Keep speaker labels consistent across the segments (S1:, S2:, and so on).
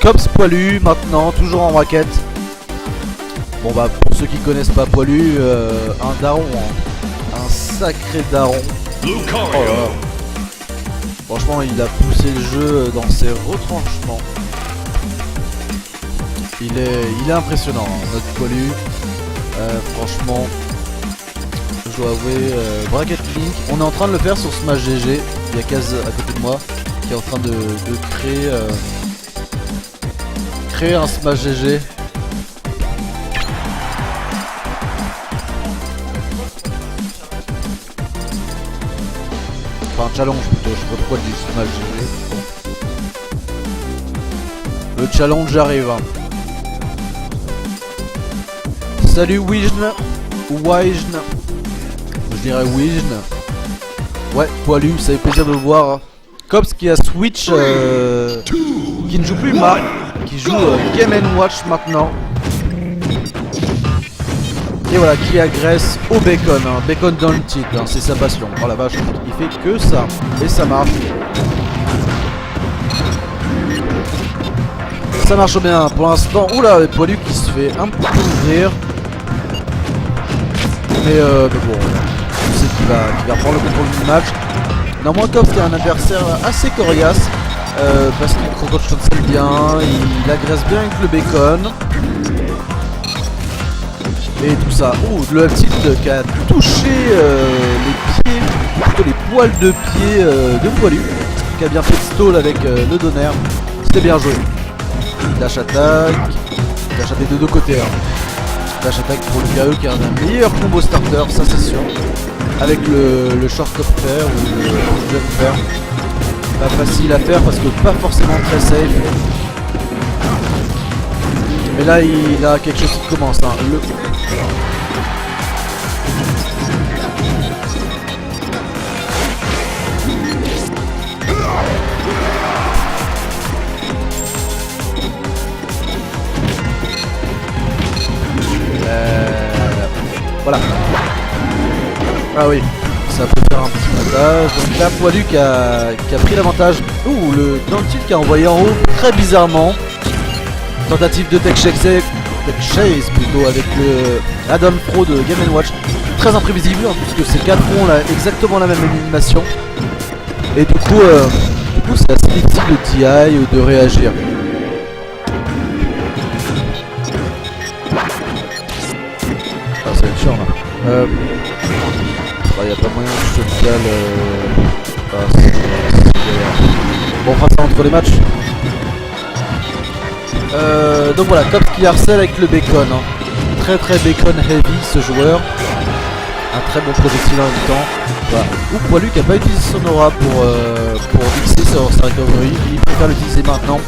S1: Cops Poilu maintenant, toujours en raquette. Bon bah pour ceux qui connaissent pas Poilu, un daron, hein. Un sacré daron. Oh là là. Franchement il a poussé le jeu dans ses retranchements. Il est impressionnant hein, notre Poilu. Franchement je dois avouer, Bracket Link, on est en train de le faire sur Smash GG. Il y a Kaz à côté de moi qui est en train de créer un Smash GG. Enfin un challenge plutôt, je sais pas pourquoi je dis Smash GG. Le challenge arrive hein. Salut Wijn ou Wijn. Je dirais Wijn. Ouais, Poilu, ça fait plaisir de le voir. Cops qui a Switch, qui ne joue plus Mark, qui joue Game & Watch maintenant. Et voilà, qui agresse au bacon, hein. Bacon dans le titre, hein. C'est sa passion. Oh la vache, il fait que ça. Et ça marche. Ça marche bien pour l'instant. Oula, Poilu qui se fait un peu ouvrir. Mais bon, je sais qu'il va prendre le contrôle du match. Néanmoins, Cops qui a un adversaire assez coriace. Parce qu'il crocote chancelle bien, il agresse bien avec le bacon. Et tout ça. Ouh, le tilt qui a touché les pieds, plutôt les poils de pied de Poilu. Qui a bien fait stall avec le donner. C'était bien joué. Dash attack. Dash attack des deux côtés. Hein. Dash attack pour le KE qui est un des meilleurs combo starter, ça c'est sûr. Avec le short up fair ou le jump fair. Pas facile à faire parce que pas forcément très safe. Mais là il a quelque chose qui commence. Hein. Voilà. Ah oui, ça peut faire un petit avantage. Donc là, Poilu qui a pris l'avantage. Ouh, le down tilt qui a envoyé en haut très bizarrement. Tentative de tech chase plutôt avec le add-on pro de Game & Watch. Très imprévisible hein, puisque ces quatre ont exactement la même animation. Et du coup c'est assez difficile de TI ou de réagir. Ah, ça va être chiant là. Il n'y a pas moyen que je te cale. Bon, on fera ça entre les matchs. Donc voilà, Cops qui harcèle avec le bacon. Hein. Très bacon heavy ce joueur. Un très bon projectile en même temps. Voilà. Ou Poilu qui n'a pas utilisé son aura pour fixer sur sa recovery. Il préfère l'utiliser maintenant.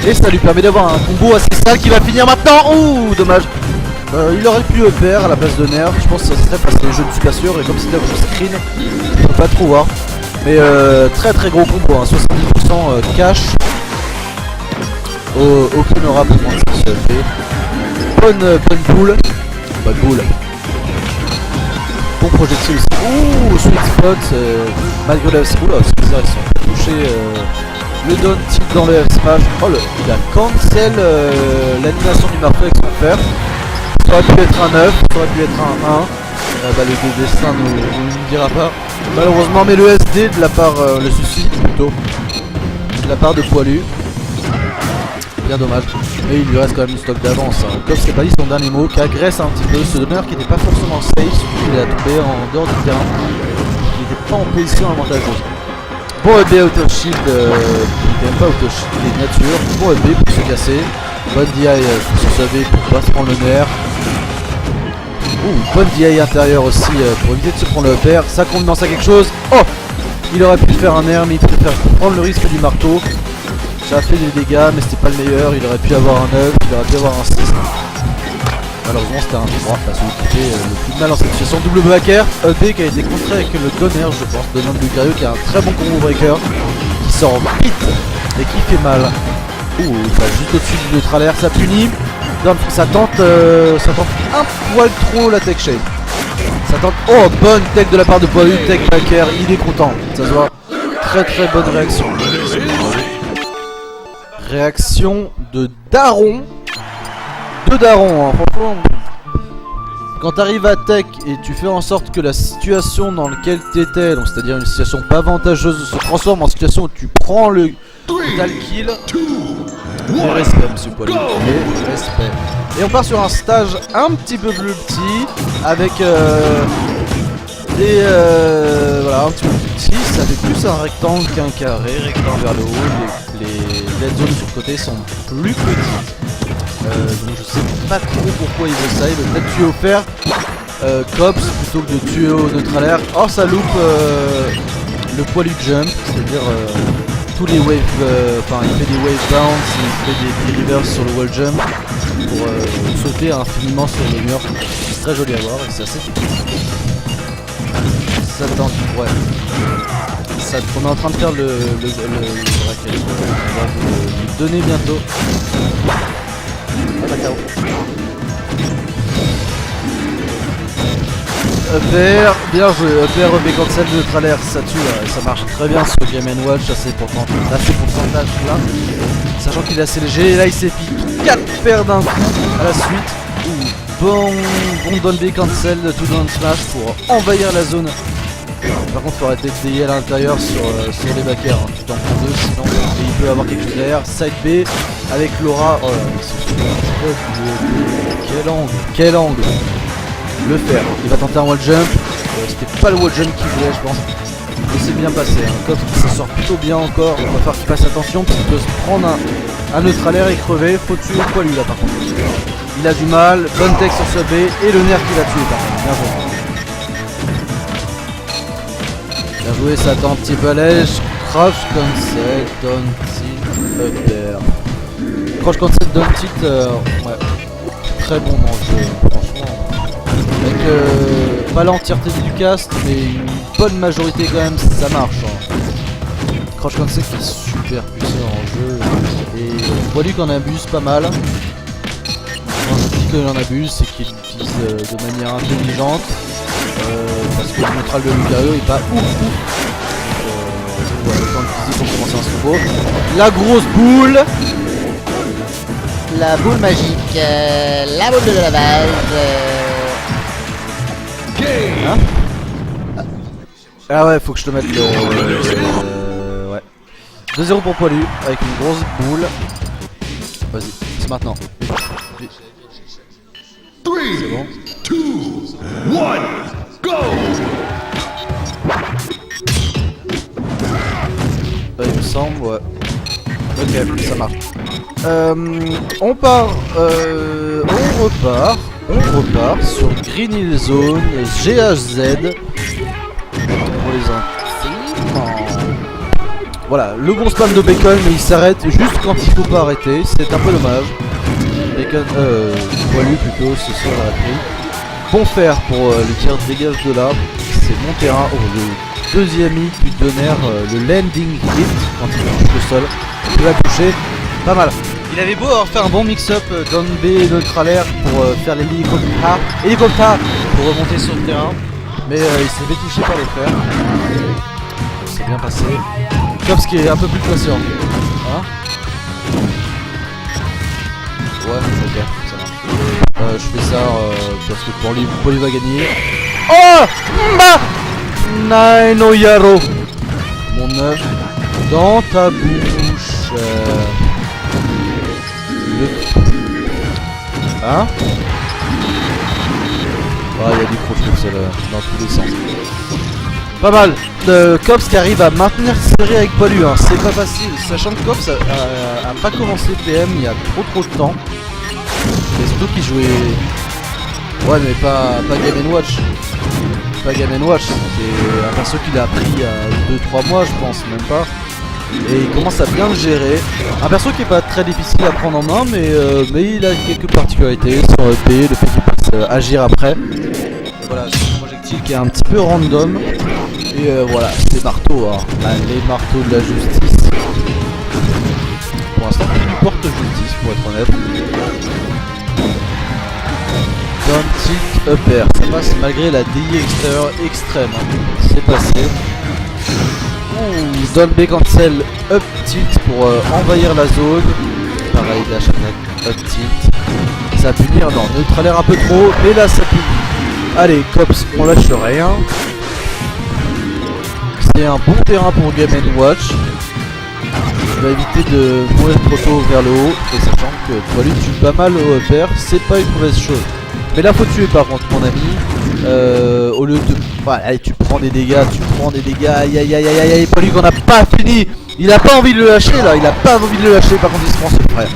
S1: Et ça lui permet d'avoir un combo assez sale qui va finir maintenant. Ouh, dommage. Il aurait pu le faire à la place de nerf, je pense que ça serait parce que je ne suis pas sûr et comme c'était un screen, je peux pas trop voir. Mais très gros combo, hein, 70% cash. Aucune aura pour moi ça se fait. Bonne boule. Bonne boule. Bon projectile aussi. Ouh, sweet spot. Malgré le F-Smash, ils ont touché le down tilt dans le F-Smash. Oh, il a cancel l'animation du marteau avec son fer. Ça aurait pu être un 9, ça aurait pu être un 1. Le destin ne nous dira pas. Malheureusement, mais le SD de la part, le suicide plutôt, de la part de Poilu. Bien dommage. Mais il lui reste quand même une stock d'avance. Hein. Cops qui n'a pas dit son dernier mot, qui agresse un petit peu ce donneur qui n'était pas forcément safe, surtout qu'il a tombé en dehors du terrain. Il n'était pas en position avantageuse. Bon EB auto shield, il n'est même pas auto shield, il est nature. Bon EB pour se casser. Bonne DI pour se sauver, pour pas se prendre le nerf. Ouh, bonne DI intérieure aussi pour éviter de se prendre le père. Ça compte dans ça quelque chose. Oh, il aurait pu faire un nerf, mais il préfère prendre le risque du marteau. Ça a fait des dégâts, mais c'était pas le meilleur. Il aurait pu avoir un 9, il aurait pu avoir un 6. Malheureusement, c'était un 3, celui qui fait le plus mal en cette situation. Double breaker, EP qui a été contré avec le donner, je pense, de l'homme du Lucario, qui a un très bon combo breaker, qui sort vite et qui fait mal. Ouh, juste au-dessus du neutral air, ça punit. Non, ça tente un poil trop la tech shade. Ça tente. Oh, bonne tech de la part de Poilu, tech backer, il est content. Ça se voit. Très bonne réaction. réaction de daron. De daron, hein, franchement. Quand t'arrives à tech et tu fais en sorte que la situation dans laquelle t'étais, donc c'est-à-dire une situation pas avantageuse, se transforme en situation où tu prends le total kill. Et respect, monsieur Poilu. Et respect. Et on part sur un stage un petit peu plus petit, avec voilà, un petit peu plus petit. Ça fait plus un rectangle qu'un carré, rectangle vers le haut. Les dead zones sur le côté sont plus petites. Donc je sais pas trop pourquoi il veut ça. Il veut peut-être tuer au fer Cops plutôt que de tuer au neutralaire. Or ça loupe le Poilu jump, c'est-à-dire tous les waves, enfin il fait des wave bounce, il fait des reverse sur le wall jump pour sauter infiniment sur les murs. C'est très joli à voir et c'est assez typique. Ça tente, ouais. Ça, on est en train de faire le bracket. On va vous le donner bientôt. Ah bah KO. EPR, bien joué. EPR, EB cancel, neutralaire, ça tue là. Ça marche très bien sur Game & Watch, assez pourcentage là. Sachant qu'il est assez léger, et là il s'est piqué 4 paires d'un coup à la suite. Bon down B cancel, tout down smash pour envahir la zone. Par contre il faut arrêter de DI à l'intérieur sur les backers, hein. Tu t'en prends deux sinon et il peut avoir quelque chose derrière. Side B avec Laura. Oh là, quel angle. Le faire, il va tenter un wall jump. C'était pas le wall jump qu'il voulait je pense. Mais c'est bien passé, hein. Cops ça sort plutôt bien encore. Il va falloir qu'il fasse attention parce qu'il peut se prendre un neutralaire et crever. Faut tuer au Poilu là par contre. Il a du mal, bonne tech sur ce B et le nerf qui va tuer par contre. Bien joué. Bien joué, ça attend un petit peu à l'ège. Crouch cancel, down tilt, up there. Crouch cancel, down tilt, ouais. Très bon dans le jeu, franchement. Avec pas l'entièreté du cast, mais une bonne majorité quand même, ça marche. Hein. Crouch cancel qui est super puissant en jeu. Et Poilu qu'on abuse pas mal. Quand je dis qu'il en abuse, c'est qu'il l'utilise de manière intelligente. Parce que le neutral de l'UKE est pas ouf. Voilà, le temps d'utiliser pour commencer un slow. La grosse boule.
S2: La boule magique, la boule de lavage.
S1: Hein ah ouais, faut que je te mette le... ouais. 2-0 pour Poilu, avec une grosse boule. Vas-y, c'est maintenant. C'est bon.
S3: 2, 1, go!
S1: Il me semble, ouais. Ok, ça marche. On repart sur Green Hill Zone, GHZ. Pour les intimes. Voilà, le bon spam de Bacon, mais il s'arrête juste quand il faut pas arrêter. C'est un peu dommage. Bacon, Poilu plutôt, ce soir à la prise. Bon fer pour les tirs de dégage de là. C'est mon terrain. Oh, le deuxième hit du Donner, le landing hit quand il touche le sol. Il va toucher. Pas mal. Il avait beau avoir fait un bon mix-up down B neutralaire pour faire l'hélicoptère pour remonter sur le terrain. Mais il s'est fait toucher par les fers. C'est bien passé. Cops qui est un peu plus patient. Hein? Ouais, ok, ça marche. Je fais ça parce que pour lui, Poilu va gagner. Oh! Nine no Yaro! Mon œuf dans ta bouche. Hein? Ah, il y a du croche comme ça là, dans tous les sens. Pas mal. Cops qui arrive à maintenir série avec Poilu, hein. C'est pas facile, sachant que Cops a pas commencé PM il y a trop de temps. C'est surtout qu'il jouait... Ouais mais pas Game & Watch. Pas Game & Watch, c'est un perso qu'il a appris il y a 2-3 mois je pense, même pas. Et il commence à bien le gérer. Un perso qui est pas très difficile à prendre en main, mais il a quelques particularités sur EP, le fait qu'il puisse agir après. Et voilà, c'est un projectile qui est un petit peu random. Et voilà, c'est marteaux, hein. Les marteaux de la justice. Pour l'instant, il porte justice, pour être honnête. Down tilt up air, ça passe malgré la DI extérieure extrême. Hein. C'est passé. Down B cancel up tilt pour envahir la zone. Pareil, dash attack up tilt. Ça va punir, non, neutral air un peu trop, mais là ça punit. Allez, Cops, on lâche rien. C'est un bon terrain pour Game & Watch. Tu vas éviter de mourir trop tôt vers le haut. Et sachant que toi lui tue pas mal au upper, c'est pas une mauvaise chose. Mais là faut tuer par contre mon ami. Au lieu de... Voilà, allez, tu prends des dégâts, aïe aïe aïe aïe aïe. Pas lui qu'on a pas fini. Il a pas envie de le lâcher là, il a pas envie de le lâcher, par contre il se prend ce frère.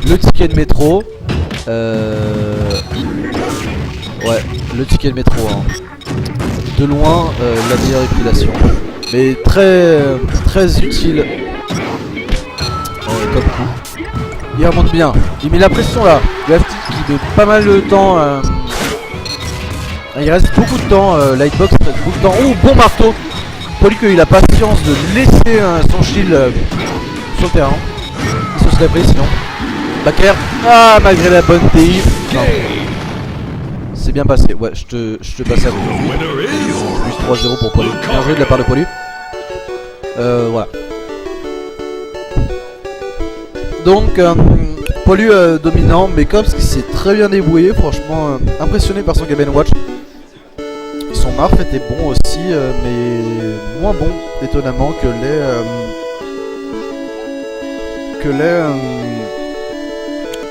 S1: Le ticket de métro. Ouais, le ticket de métro hein. De loin la meilleure épilation. Mais très utile comme coup. Il remonte bien. Il met la pression là. Le FT qui met pas mal de temps. Il reste beaucoup de temps. Lightbox reste beaucoup de temps. Oh, bon marteau. Poli qu'il a patience de laisser son shield sur le terrain. Il se serait pris sinon. Backer. Ah, malgré la bonne TI. Non. C'est bien passé. Ouais, je te passe à vous.
S3: Winner is
S1: Plus 3-0 pour Poli. Bien joué de la part de Poli. Voilà. Donc, Polu dominant, mais Cops qui s'est très bien débrouillé, franchement impressionné par son Game & Watch. Son Marf était bon aussi, mais moins bon, étonnamment, que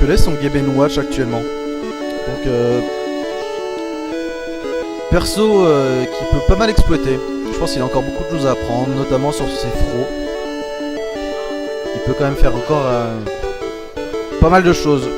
S1: l'est son Game & Watch actuellement. Donc, perso qui peut pas mal exploiter. Je pense qu'il a encore beaucoup de choses à apprendre, notamment sur ses frots. Il peut quand même faire encore pas mal de choses.